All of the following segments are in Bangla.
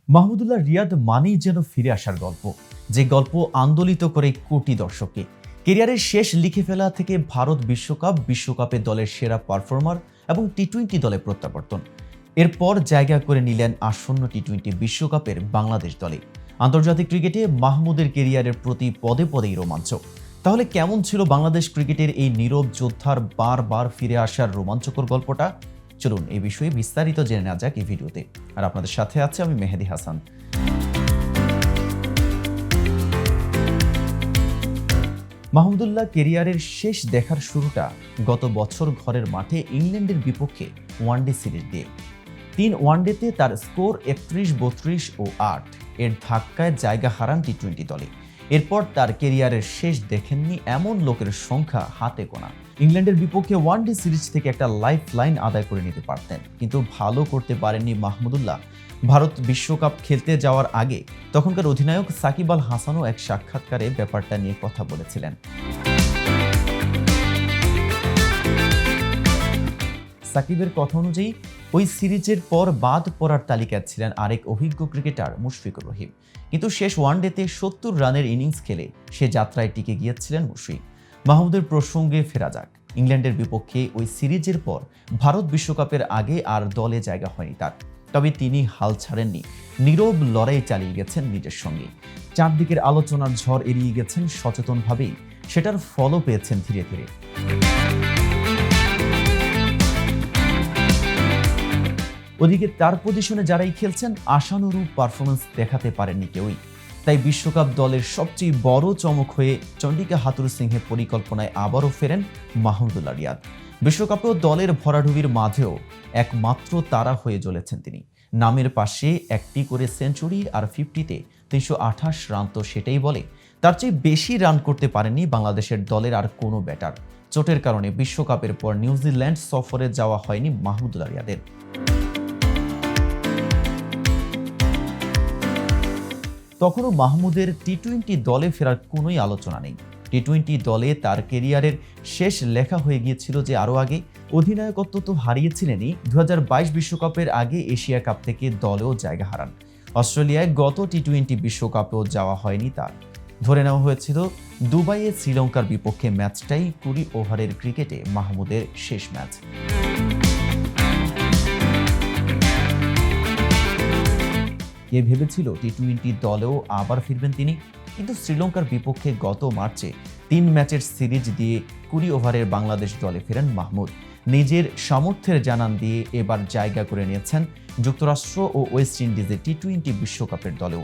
মাহমুদুল্লাহ রিয়াদ মানেই যেন ফিরে আসার গল্প, যে গল্প আন্দোলিত করে কোটি দর্শককে। কেরিয়ারের শেষ লিখে ফেলা থেকে ভারত বিশ্বকাপে দলের সেরা পারফর্মার এবং টি-20 দলে প্রত্যাবর্তন। এরপর জায়গা করে নিলেন আসন্ন টি-20 বিশ্বকাপের বাংলাদেশ দলে। আন্তর্জাতিক ক্রিকেটে মাহমুদের কেরিয়ারের প্রতি পদে পদেই রোমাঞ্চ। তাহলে কেমন ছিল বাংলাদেশ ক্রিকেটের এই নীরব যোদ্ধার বারবার ফিরে আসার রোমাঞ্চকর গল্পটা? চলুন এই বিষয়ে বিস্তারিত জেনে নেওয়া যাক এই ভিডিওতে। আর আপনাদের সাথে আছে আমি মেহেদি হাসান। মাহমুদুল্লাহ কেরিয়ারের শেষ দেখার শুরুটা গত বছর ঘরের মাঠে ইংল্যান্ডের বিপক্ষে ওয়ানডে সিরিজ দিয়ে। 3 ওয়ানডেতে তার স্কোর 31, 32 ও 8 এর ধাক্কায় জায়গা হারান টি-20 দলে। এরপর তার কেরিয়ারের শেষ দেখেননি এমন লোকের সংখ্যা হাতে গোনা। ইংল্যান্ডের বিপক্ষে ওয়ানডে সিরিজ থেকে একটা লাইফ লাইন আদায় করে নিতে পারতেন, কিন্তু ভালো করতে পারেননি মাহমুদুল্লাহ। ভারত বিশ্বকাপ খেলতে যাওয়ার আগে তখনকার অধিনায়ক সাকিব আল হাসানও এক সাক্ষাৎকারে ব্যাপারটা নিয়ে কথা বলেছিলেন। সাকিবের কথা অনুযায়ী ওই সিরিজের পর বাদ পড়ার তালিকায় ছিলেন আরেক অভিজ্ঞ ক্রিকেটার মুশফিকুর রহিম, কিন্তু শেষ ওয়ানডেতে 70 রানের ইনিংস খেলে সে যাত্রায় টিকে গিয়েছিলেন মুশফিক। মাহমুদের প্রসঙ্গে ফেরা যাক। ইংল্যান্ডের বিপক্ষে ওই সিরিজের পর ভারত বিশ্বকাপের আগে আর দলে জায়গা হয়নি তার, তবে তিনি হাল ছাড়েননি। নীরব লড়াই চালিয়ে গেছেন নিজের সঙ্গে। চারদিকের আলোচনার ঝড় এড়িয়ে গেছেন সচেতনভাবেই। সেটার ফলও পেয়েছেন ধীরে ধীরে। ওদিকে তার পজিশনে যারাই খেলছেন আশানুরূপ পারফরমেন্স দেখাতে পারেননি কেউই। তাই বিশ্বকাপ দলের সবচেয়ে বড় চমক হয়ে চন্ডিকা হাথুরু সিংহের পরিকল্পনায় আবারও ফেরেন মাহমুদুল্লাহ রিয়াদ। বিশ্বকাপেও দলের ভরাডুবির মাঝেও একমাত্র তারা হয়ে জ্বলেছেন তিনি। নামের পাশে একটি করে সেঞ্চুরি আর 50-তে 328 রান, তো সেটাই বলে। তার চেয়ে বেশি রান করতে পারেননি বাংলাদেশের দলের আর কোনো ব্যাটার। চোটের কারণে বিশ্বকাপের পর নিউজিল্যান্ড সফরে যাওয়া হয়নি মাহমুদুল্লাহ রিয়াদের। তখনও মাহমুদের টি-20 দলে ফেরার কোনোই আলোচনা নেই। টি-20 দলে তার কেরিয়ারের শেষ লেখা হয়ে গিয়েছিল যে আরও আগে। অধিনায়কত্ব তো হারিয়েছিলেনই, 2022 বিশ্বকাপের আগে এশিয়া কাপ থেকে দলেও জায়গা হারান। অস্ট্রেলিয়ায় গত টি-20 বিশ্বকাপেও যাওয়া হয়নি তার। ধরে নেওয়া হয়েছিল দুবাইয়ে শ্রীলঙ্কার বিপক্ষে ম্যাচটাই 20 ওভারের ক্রিকেটে মাহমুদের শেষ ম্যাচ। কে ভেবেছিল টি-20 দলেও আবার ফিরবেন তিনি? কিন্তু শ্রীলঙ্কার বিপক্ষে গত মার্চে 3 ম্যাচের সিরিজ দিয়ে 20 ওভারের বাংলাদেশ দলে ফেরেন মাহমুদ। নিজের সামর্থ্যের জানান দিয়ে এবার জায়গা করে নিয়েছেন যুক্তরাষ্ট্র ও ওয়েস্ট ইন্ডিজের টি-20 বিশ্বকাপের দলেও।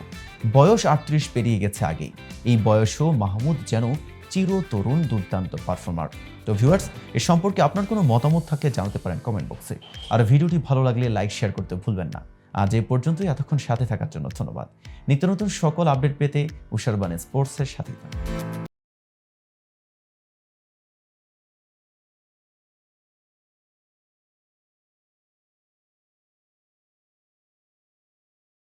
বয়স 38 পেরিয়ে গেছে আগেই। এই বয়সেও মাহমুদ যেন চিরতরুণ দুর্দান্ত পারফর্মার। তো ভিউয়ার্স, এ সম্পর্কে আপনার কোনো মতামত থাকলে জানাতে পারেন কমেন্ট বক্সে। আর ভিডিওটি ভালো লাগলে লাইক শেয়ার করতে ভুলবেন না। আজ এই পর্যন্তই। এতক্ষণ সাথে থাকার জন্য ধন্যবাদ। নিত্য নতুন সকল আপডেট পেতে উশারবান স্পোর্টসের সাথে থাকুন।